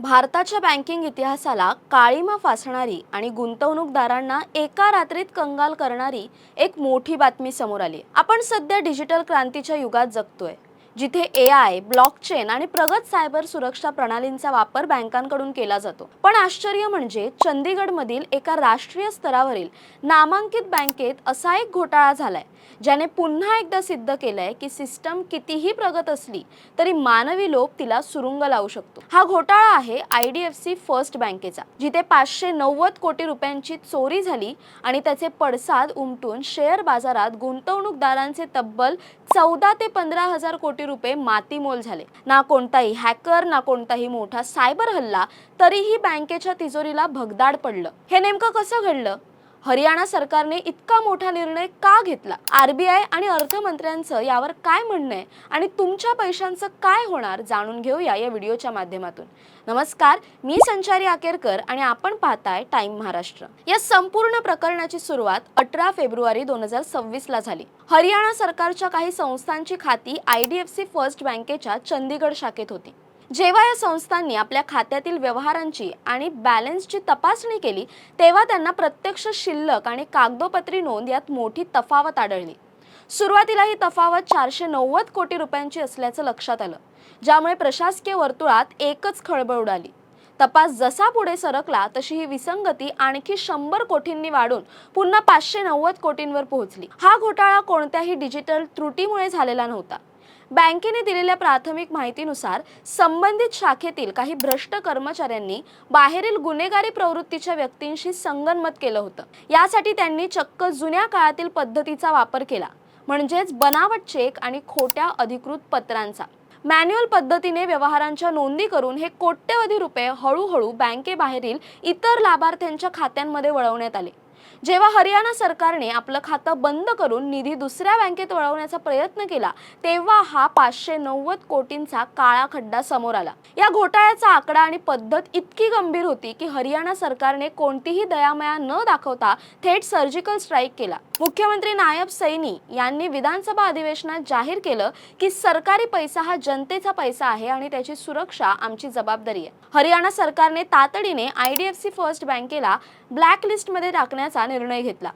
भारताच्या बँकिंग इतिहासाला काळिमा फासणारी आणि गुंतवणूकदारांना एका रात्रीत कंगाल करणारी एक मोठी बातमी समोर आली. आपण सध्या डिजिटल क्रांतीच्या युगात जगतोय, जिथे AI, ब्लॉकचेन आणि प्रगत सायबर सुरक्षा प्रणालींचा वापर बँकांकडून केला जातो. पण आश्चर्य म्हणजे चंदीगडमधील एका राष्ट्रीय स्तरावरील नामांकित बँकेत असा एक घोटाळा झालाय, ज्याने पुन्हा एकदा सिद्ध केलंय की सिस्टम कितीही प्रगत असली तरी मानवी लोभ तिला सुरुंग लावू शकतो. हा घोटाळा आहे IDFC फर्स्ट बँकेचा, जिथे 590 कोटी रुपयांची चोरी झाली आणि त्याचे पडसाद उमटून शेअर बाजारात गुंतवणूकदारांचे तब्बल 14 ते 15 हजार कोटी रुपये मातीमोल झाले. ना कोणताही हॅकर, ना कोणताही मोठा सायबर हल्ला, तरीही बँकेच्या तिजोरीला भगदाड पडलं. हे नेमकं कसं घडलं? हरियाणा सरकारने इतका मोठा निर्णय का घेतला? RBI आणि अर्थमंत्र्यांचं यावर काय म्हणणं आहे आणि तुमच्या पैशांचं काय होणार, जाणून घेऊया या व्हिडिओच्या माध्यमातून. नमस्कार, मी संचारी आकेरकर आणि आपण पाहताय टाइम महाराष्ट्र. या संपूर्ण प्रकरणाची सुरुवात 18 फेब्रुवारी 2026 ला झाली. हरियाणा सरकारच्या काही संस्थांची खाती IDFC फर्स्ट बँकेच्या चंदीगड शाखेत होती. जेव्हा या संस्थांनी आपल्या खात्यातील व्यवहारांची आणि बॅलन्सची तपासणी केली, तेव्हा त्यांना प्रत्यक्ष शिल्लक आणि कागदोपत्री नोंद यात मोठी तफावत आढळली. सुरुवातीला ही तफावत 490 कोटी रुपयांची असल्याचं लक्षात आलं, ज्यामुळे प्रशासकीय वर्तुळात एकच खळबळ उडाली. तपास जसा पुढे सरकला तशी ही विसंगती आणखी 100 कोटींनी वाढून पुन्हा 590 कोटींवर पोहोचली. हा घोटाळा कोणत्याही डिजिटल त्रुटीमुळे झालेला नव्हता. बँकेने दिलेल्या प्राथमिक माहितीनुसार संबंधित शाखेतील काही भ्रष्ट कर्मचाऱ्यांनी बाहेरील गुन्हेगारी प्रवृत्तीच्या व्यक्तींशी संगनमत केलं होतं. यासाठी त्यांनी चक्क जुन्या काळातील पद्धतीचा वापर केला, म्हणजेच बनावट चेक आणि खोट्या अधिकृत पत्रांचा. मॅन्युअल पद्धतीने व्यवहारांच्या नोंदी करून हे कोट्यवधी रुपये हळूहळू बँकेबाहेरील इतर लाभार्थ्यांच्या खात्यांमध्ये वळवण्यात आले. जेव्हा हरियाणा सरकारने आपलं खातं बंद करून निधी दुसऱ्या बँकेत वळवण्याचा प्रयत्न केला, तेव्हा हा 590 कोटींचा काळा खड्डा समोर आला. या घोटाळ्याचा आकडा आणि पद्धत इतकी गंभीर होती की हरियाणा सरकारने कोणतीही दयामाया न दाखवता थेट सर्जिकल स्ट्राईक केला. मुख्यमंत्री नायब सैनी यांनी विधानसभा अधिवेशनात जाहीर केलं की सरकारी पैसा हा जनतेचा पैसा आहे आणि त्याची सुरक्षा आमची जबाबदारी आहे. हरियाणा सरकारने तातडीने IDFC फर्स्ट बँकेला ब्लॅक लिस्टमध्ये टाकण्याचा निर्णय घेतला.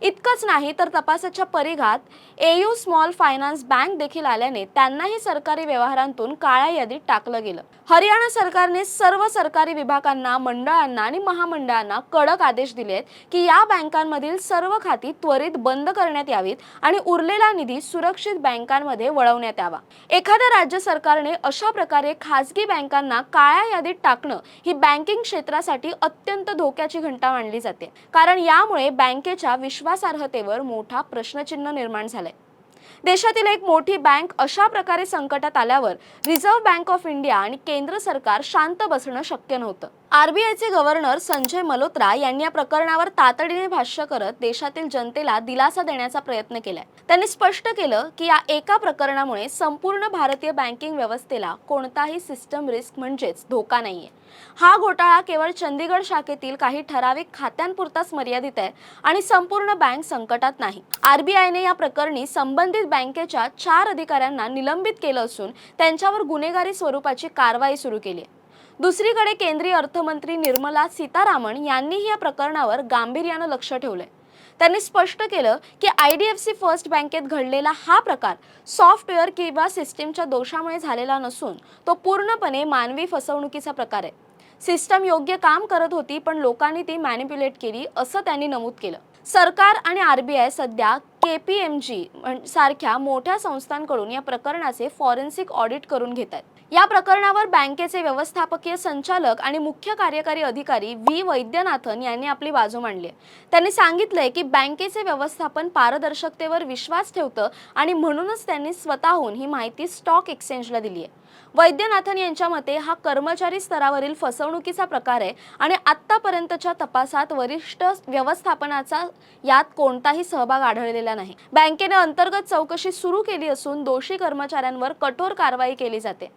इतकंच नाही तर तपासाच्या परिघात AU स्मॉल फायनान्स बँक देखील आल्याने त्यांनाही सरकारी व्यवहारांतून काळ्या यादीत टाकलं गेलं. हरियाणा सरकारने सर्व सरकारी विभागांना, मंडळांना आणि महामंडळांना कडक आदेश दिलेत की या बँकांमधील सर्व खाती त्वरित बंद करण्यात यावीत आणि उरलेला निधी सुरक्षित बँकांमध्ये वळवण्यात यावा. एखाद्या राज्य सरकारने अशा प्रकारे खासगी बँकांना काळ्या यादीत टाकणं ही बँकिंग क्षेत्रासाठी अत्यंत धोक्याची घंटा मानली जाते, कारण यामुळे बँकेच्या विश्वासार्हतेवर मोठा प्रश्नचिन्ह निर्माण झालाय. देशातील एक मोठी बँक अशा प्रकारे संकटात आल्यावर रिझर्व्ह बँक ऑफ इंडिया आणि केंद्र सरकार शांत बसणं शक्य नव्हतं. RBIचे गव्हर्नर संजय मल्होत्रा यांनी या प्रकरणावर तातडीने भाष्य करत देशातील जनतेला दिलासा देण्याचा प्रयत्न केलाय. त्यांनी स्पष्ट केलं की या एका प्रकरणामुळे संपूर्ण भारतीय बँकिंग व्यवस्थेला कोणताही सिस्टम रिस्क म्हणजेच धोका नाहीये. हा घोटाळा केवळ चंदीगड शाखेतील काही ठराविक खात्यांपुरताच मर्यादित आहे आणि संपूर्ण बँक संकटात नाही. RBIने या प्रकरणी संबंधित बँकेच्या 4 अधिकाऱ्यांना निलंबित केलं असून त्यांच्यावर गुन्हेगारी स्वरूपाची कारवाई सुरू केली आहे. दुसरीकडे केंद्रीय अर्थमंत्री निर्मला सीतारामन यांनीही या प्रकरणावर गांभीर्यानं लक्ष ठेवलंय. त्यांनी स्पष्ट केलं की IDFC फर्स्ट बँकेत घडलेला हा प्रकार सॉफ्टवेअर किंवा सिस्टीमच्या दोषामुळे झालेला नसून तो पूर्णपणे मानवी फसवणुकीचा प्रकार आहे. सिस्टम योग्य काम करत होती, पण लोकांनी ती मॅनिप्युलेट केली, असं त्यांनी नमूद केलं. सरकार आणि RBI सध्या KPMG सारख्या मोठ्या संस्थांकडून या प्रकरणाचे फॉरेन्सिक ऑडिट करून घेत आहेत. या प्रकरणावर बँकेचे व्यवस्थापकीय संचालक आणि मुख्य कार्यकारी अधिकारी V वैद्यनाथन यांनी आपली बाजू मांडली. त्यांनी सांगितलंय की बँकेचे व्यवस्थापन पारदर्शकतेवर विश्वास ठेवतं आणि म्हणूनच त्यांनी स्वतःहून ही माहिती स्टॉक एक्सचेंजला दिली आहे. वैद्यनाथन यांच्या मते हा कर्मचारी स्तरावरील फसवणुकीचा प्रकार आहे आणि आतापर्यंतच्या तपासात वरिष्ठ व्यवस्थापनाचा यात कोणताही सहभाग आढळलेला नाही. बँकेने अंतर्गत चौकशी सुरू केली असून दोषी कर्मचाऱ्यांवर कठोर कारवाई केली जाते.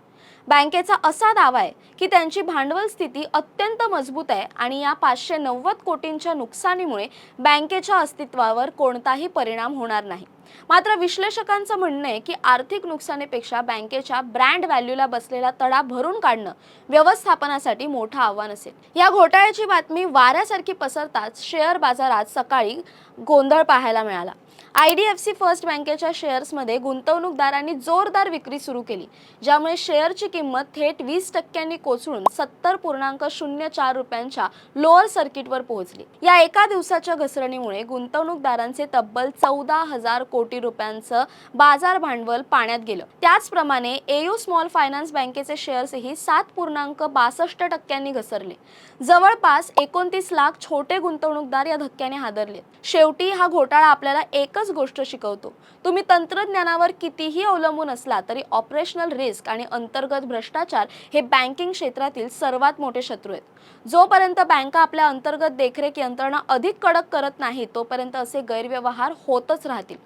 बँकेचा असा दावा आहे की त्यांची भांडवल स्थिती अत्यंत मजबूत आहे आणि या 590 कोटींच्या नुकसानीमुळे बँकेच्या अस्तित्वावर कोणताही परिणाम होणार नाही. मात्र विश्लेषकांचं म्हणणं आहे की आर्थिक नुकसानीपेक्षा बँकेच्या ब्रँड व्हॅल्यूला बसलेला तडा भरून काढणं व्यवस्थापनासाठी मोठं आव्हान असेल। या घोटाळ्याची बातमी वाऱ्यासारखी पसरताच शेअर बाजारात सकाळी गोंधळ पाहायला मिळाला। IDFC फर्स्ट बँकेच्या शेअर्समध्ये गुंतवणूकदारांनी जोरदार विक्री सुरू केली, ज्यामुळे शेअरची किंमत थेट 20% कोसळून 70.04 रुपयांच्या लोअर सर्किटवर पोहोचली। या एका दिवसाच्या घसरणीमुळे गुंतवणूकदारांचे तब्बल 14,000 कोटी रुपयांचं बाजार भांडवल पाण्यात गेलं। त्याचप्रमाणे AU स्मॉल फायनान्स बँकेचे शेअर्सही 7.62% घसरले। जवळपास 29 लाख छोटे गुंतवणूकदार या धक्क्याने हादरले। शेवटी हा घोटाळा आपल्याला एकच गोष्ट शिकवतो, तुम्ही तंत्रज्ञानावर कितीही अवलंबून असला तरी ऑपरेशनल रिस्क आणि अंतर्गत भ्रष्टाचार हे बँकिंग क्षेत्रातील सर्वात मोठे शत्रू आहेत। जोपर्यंत बँका आपल्या अंतर्गत देखरेख यंत्रणा अधिक कडक करत नाही तोपर्यंत असे गैरव्यवहार होतच राहतील।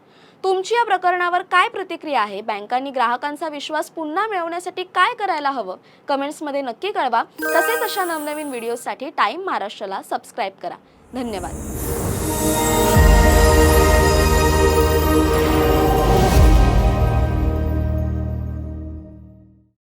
तुमची या प्रकरणावर काय प्रतिक्रिया आहे? बँकांनी ग्राहकांचा विश्वास पुन्हा मिळवण्यासाठी काय करायला हवं? कमेंट्समध्ये नक्की कळवा। तसेच अशा नवनवीन व्हिडिओसाठी टाइम महाराष्ट्राला सबस्क्राईब करा। धन्यवाद।